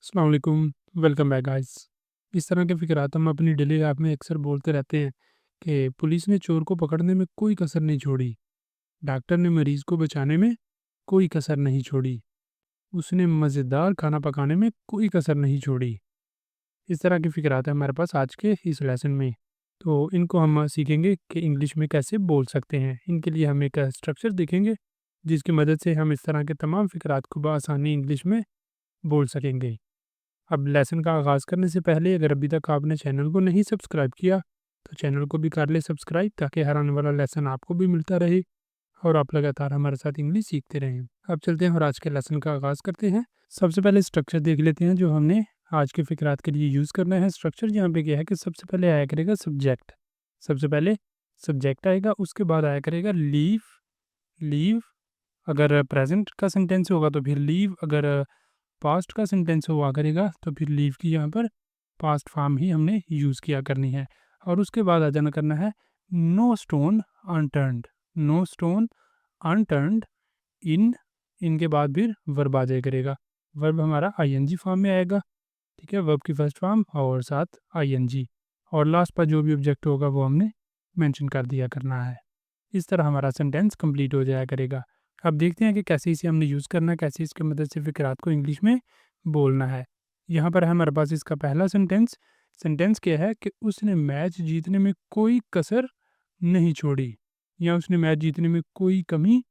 अस्सलाम वालेकुम, welcome back guys. इस तरह के फ़िक्रात हम अपनी डेली लाइफ में अक्सर बोलते रहते हैं कि पुलिस ने चोर को पकड़ने में कोई कसर नहीं छोड़ी, डॉक्टर ने मरीज़ को बचाने में कोई कसर नहीं छोड़ी, उसने मज़ेदार खाना पकाने में कोई कसर नहीं छोड़ी। इस तरह के फ़िक्रात हैं हमारे पास आज के इस लेसन में। तो इनको हम सीखेंगे कि इंग्लिश में कैसे बोल सकते हैं। इनके लिए हम एक स्ट्रक्चर देखेंगे, जिसकी मदद से हम इस तरह के तमाम फ़िक्रात को बआसानी इंग्लिश में बोल सकेंगे। अब लेसन का आगाज़ करने से पहले अगर अभी तक आपने चैनल को नहीं सब्सक्राइब किया, तो चैनल को भी कर ले सब्सक्राइब ताकि हर आने वाला लेसन आपको भी मिलता रहे और आप लगातार हमारे साथ इंग्लिश सीखते रहें। अब चलते हैं और आज के लेसन का आगाज़ करते हैं। सबसे पहले स्ट्रक्चर देख लेते हैं जो हमने आज के फ़िक्रात के लिए यूज़ करना है। स्ट्रक्चर यहाँ पे क्या है कि सबसे पहले आया करेगा सब्जेक्ट। सबसे पहले सब्जेक्ट आएगा, उसके बाद आया करेगा लीव। लीव अगर प्रेज़ेंट का सेंटेंस होगा तो फिर लीव, अगर पास्ट का सेंटेंस हुआ करेगा तो फिर लीव की यहाँ पर पास्ट फॉर्म ही हमने यूज़ किया करनी है। और उसके बाद आ जाना करना है no stone unturned. No stone unturned in, इनके बाद फिर वर्ब आ जाया करेगा। वर्ब हमारा आईएनजी फॉर्म में आएगा, ठीक है, वर्ब की फर्स्ट फॉर्म और साथ आईएनजी, और लास्ट पर जो भी ऑब्जेक्ट होगा वो हमने मेंशन कर दिया करना है। इस तरह हमारा सेंटेंस कंप्लीट हो जाया करेगा। अब देखते हैं कि कैसे इसे हमने यूज़ करना है, कैसे इसकी मदद से फ़िक्रात को इंग्लिश में बोलना है। यहाँ पर है हमारे पास इसका पहला सेंटेंस। सेंटेंस क्या है कि उसने मैच जीतने में कोई कसर नहीं छोड़ी, या उसने मैच जीतने में कोई कमी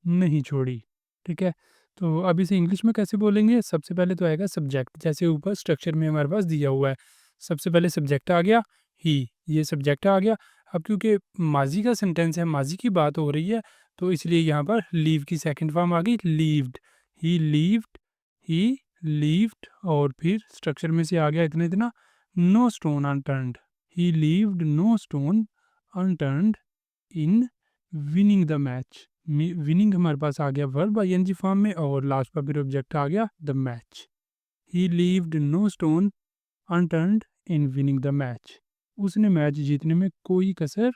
नहीं छोड़ी, ठीक है। तो अब इसे इंग्लिश में कैसे बोलेंगे? सबसे पहले तो आएगा सब्जेक्ट, जैसे ऊपर स्ट्रक्चर में हमारे पास दिया हुआ है। सबसे पहले सब्जेक्ट आ गया ही, ये सब्जेक्ट आ गया। अब क्योंकि माज़ी का सेंटेंस है, माज़ी की बात हो रही है, तो इसलिए यहाँ पर लीव की सेकंड फॉर्म आ गई leaved. He leaved, he leaved, और फिर स्ट्रक्चर में से आ गया इतना इतना no stone unturned. He leaved no stone unturned in winning the match. Winning हमारे पास आ गया वर्ब आईएनजी फॉर्म में, और लास्ट पर फिर ऑब्जेक्ट आ गया the match. He leaved no stone unturned in winning the match. उसने मैच जीतने में कोई कसर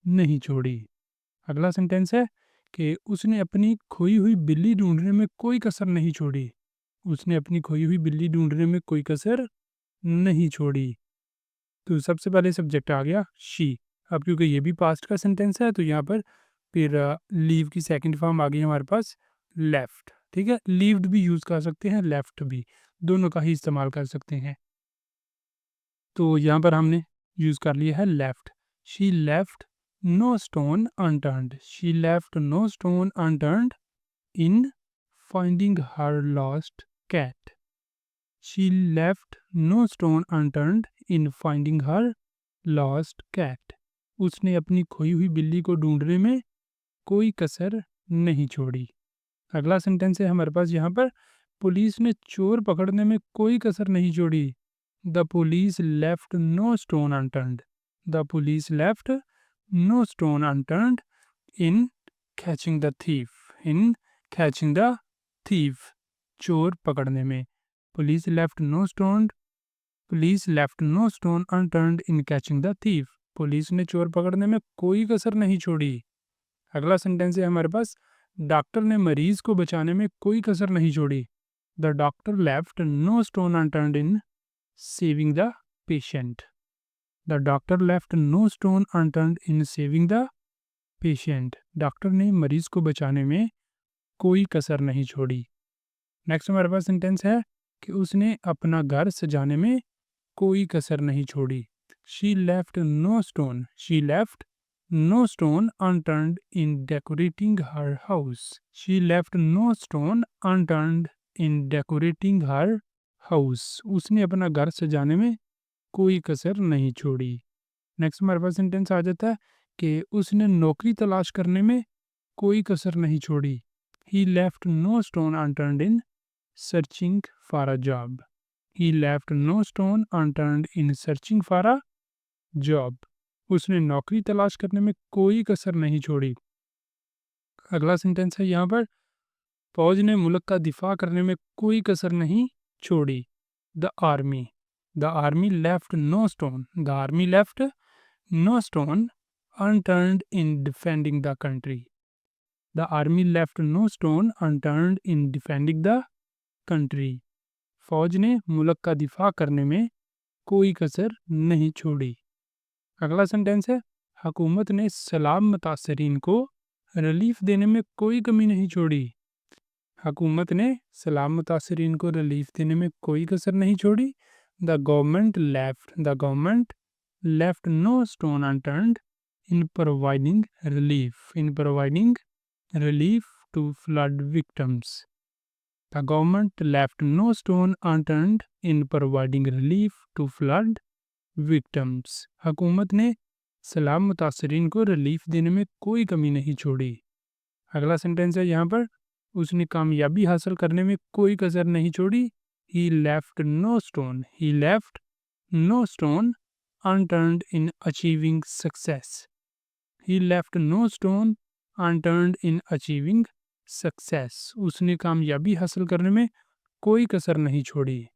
नहीं छोड़ी। अगला सेंटेंस है कि उसने अपनी खोई हुई बिल्ली ढूंढने में कोई कसर नहीं छोड़ी। उसने अपनी खोई हुई बिल्ली ढूंढने में कोई कसर नहीं छोड़ी। तो सबसे पहले सब्जेक्ट आ गया शी। अब क्योंकि ये भी पास्ट का सेंटेंस है, तो यहाँ पर फिर लीव की सेकंड फॉर्म आ गई हमारे पास लेफ्ट, ठीक है। लीव्ड भी यूज़ कर सकते हैं, लेफ्ट भी, दोनों का ही इस्तेमाल कर सकते हैं। तो यहाँ पर हमने यूज़ कर लिया है left. She left no stone unturned. She left no stone unturned in finding her lost cat. She left no stone unturned in finding her lost cat. उसने अपनी खोई हुई बिल्ली को ढूंढने में कोई कसर नहीं छोड़ी। अगला सेंटेंस है हमारे पास यहाँ पर, पुलिस ने चोर पकड़ने में कोई कसर नहीं छोड़ी। The police left no stone unturned. The police left no stone unturned in catching the thief. In catching the thief, चोर पकड़ने में। Police left no stone, police left no stone unturned in catching the thief. पुलिस ने चोर पकड़ने में कोई कसर नहीं छोड़ी। अगला सेंटेंस है हमारे पास, डॉक्टर ने मरीज को बचाने में कोई कसर नहीं छोड़ी। The doctor left no stone unturned in saving the patient. The doctor left no stone unturned in saving the patient. Doctor ने मरीज को बचाने में कोई कसर नहीं छोड़ी। नेक्स्ट हमारे पास सेंटेंस है कि उसने अपना घर सजाने में कोई कसर नहीं छोड़ी। She left no stone, she left no stone unturned in decorating her house. She left no stone unturned in decorating her house. उसने अपना घर सजाने में कोई कसर नहीं छोड़ी। नेक्स्ट हमारे पास सेंटेंस आ जाता है कि उसने नौकरी तलाश करने में कोई कसर नहीं छोड़ी। He left no stone unturned in searching for a job. He left no stone unturned in searching for a job. उसने नौकरी तलाश करने में कोई कसर नहीं छोड़ी। अगला सेंटेंस है यहाँ पर, फौज ने मुल्क का दिफा करने में कोई कसर नहीं छोड़ी। The army, the army left no stone, the army left no stone unturned in defending the country. The army left no stone unturned in defending the country. फ़ौज ने मुल्क का दिफा करने में कोई कसर नहीं छोड़ी। अगला सेंटेंस है, हुकूमत ने सैलाब मुतासरीन को रिलीफ देने में कोई कमी नहीं छोड़ी। हुकूमत ने सैलाब मुतासरीन को रिलीफ देने में कोई कसर नहीं छोड़ी। The government left no stone unturned in providing relief to flood victims. The government left no stone unturned in providing relief to flood victims. हुकूमत ने सैलाब मुतासरीन को रिलीफ देने में कोई कमी नहीं छोड़ी। अगला सेंटेंस है यहाँ पर, उसने कामयाबी हासिल करने में कोई कसर नहीं छोड़ी। He left no stone unturned in achieving success. He left no stone unturned in achieving success. उसने कामयाबी हासिल करने में कोई कसर नहीं छोड़ी।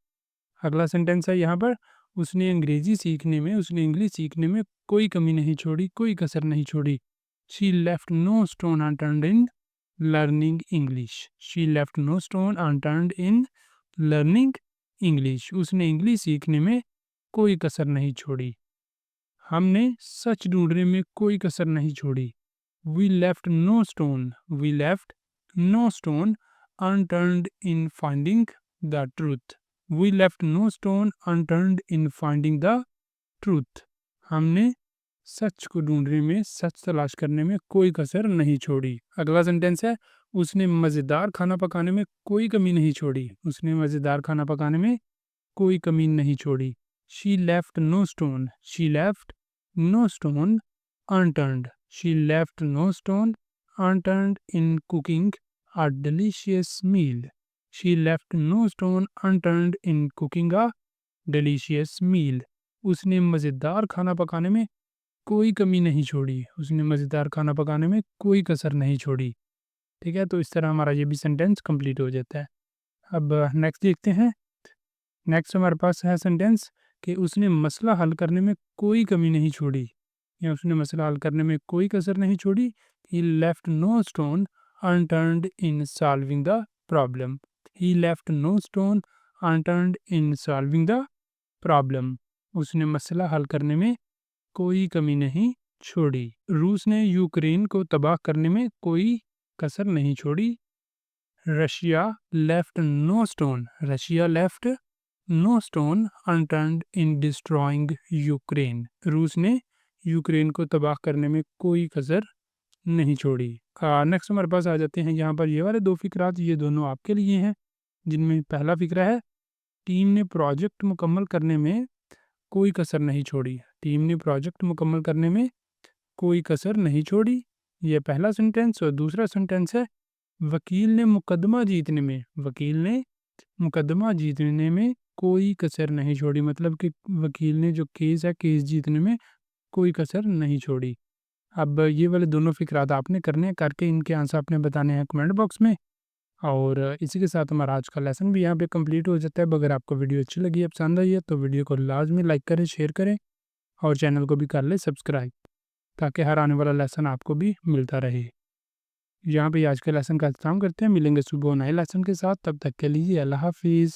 अगला सेंटेंस है यहाँ पर, उसने इंग्लिश सीखने में कोई कमी नहीं छोड़ी, कोई कसर नहीं छोड़ी। She left no stone unturned in learning English. She left no stone unturned in learning English. उसने इंग्लिश सीखने में कोई कसर नहीं छोड़ी। हमने सच ढूंढने में कोई कसर नहीं छोड़ी। We left no stone unturned in finding the truth. We left no stone unturned in finding the truth. हमने सच को ढूंढने में, सच तलाश करने में कोई कसर नहीं छोड़ी। अगला सेंटेंस है, उसने मज़ेदार खाना पकाने में कोई कमी नहीं छोड़ी। उसने मज़ेदार खाना पकाने में कोई कमी नहीं छोड़ी। She left no stone unturned. She left no stone unturned in cooking a delicious meal. She left no stone unturned in cooking a delicious meal. उसने मज़ेदार खाना पकाने में कोई कमी नहीं छोड़ी। उसने मज़ेदार खाना पकाने में कोई कसर नहीं छोड़ी। ठीक है, तो इस तरह हमारा ये भी सेंटेंस कंप्लीट हो जाता है। अब नेक्स्ट देखते हैं। नेक्स्ट हमारे पास है सेंटेंस कि उसने मसला हल करने में कोई कमी नहीं छोड़ी, या उसने मसला हल करने में कोई कसर नहीं छोड़ी। He left no stone unturned in solving the problem. He left no stone unturned in solving the problem. उसने मसला हल करने में कोई कमी नहीं छोड़ी। रूस ने यूक्रेन को तबाह करने में कोई कसर नहीं छोड़ी। Russia left no stone unturned in destroying Ukraine. रूस ने यूक्रेन को तबाह करने में कोई कसर नहीं छोड़ी। नेक्स्ट हमारे पास आ जाते हैं यहाँ पर ये वाले दो फिक्रात, ये दोनों आपके लिए हैं, जिनमें पहला फिक्रा है, टीम ने प्रोजेक्ट मुकम्मल करने में कोई कसर नहीं छोड़ी। टीम ने प्रोजेक्ट मुकम्मल करने में कोई कसर नहीं छोड़ी, ये पहला सेंटेंस। और दूसरा सेंटेंस है, वकील ने मुकदमा जीतने में कोई कसर नहीं छोड़ी। मतलब कि वकील ने जो केस जीतने में कोई कसर नहीं छोड़ी। अब ये वाले दोनों फिक्रात आपने करने हैं, करके इनके आंसर आपने बताने हैं कमेंट बॉक्स में। और इसी के साथ हमारा आज का लेसन भी यहाँ पे कंप्लीट हो जाता है। अगर आपको वीडियो अच्छी लगी है, पसंद आई है, तो वीडियो को लाजमी लाइक करें, शेयर करें और चैनल को भी कर लें सब्सक्राइब, ताकि हर आने वाला लेसन आपको भी मिलता रहे। यहाँ पे आज के लेसन का इख्तिताम करते हैं। मिलेंगे सुबह नए लेसन के साथ, तब तक के लिए अल्लाह हाफिज़।